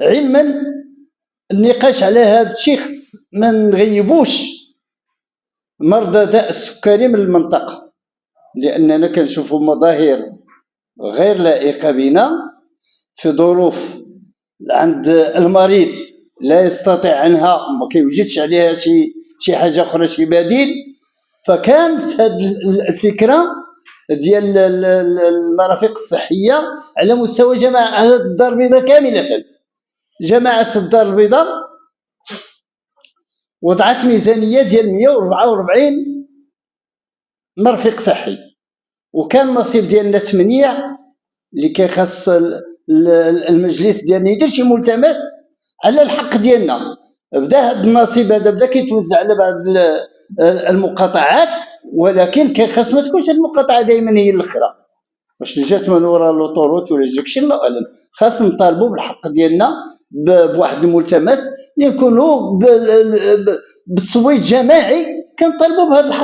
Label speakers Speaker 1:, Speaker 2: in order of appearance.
Speaker 1: علما النقاش على هذا الشيء خص ما نغيبوش مرضى داء السكري من المنطقة، لأننا كنشوفوا مظاهر غير لائقة بنا في ظروف عند المريض لا يستطيع عنها، ما كيوجدش عليها شي حاجة أخرى، شي بديل. فكانت هذه الفكرة ديال المرافق الصحية على مستوى جماعة الدار البيضاء كاملة. جماعة الدار البيضاء وضعت ميزانية ديال 144 مرفق صحي، وكان النصيب ديالنا 8 اللي كيخص المجلس ديالنا يدير شي ملتمس على الحق ديالنا. بدا هذا النصيب هذا بدا كيتوزع على بعض المقاطعات، ولكن كيخص ما تكونش المقاطعه دائما هي الاخرى، واش جات من وراء لوطوروت ولا داكشي الله اعلم. خاص نطالبوا بالحق ديالنا بواحد الملتمس، يكونوا بتصويت جماعي كنطالبوا بهذا الحق.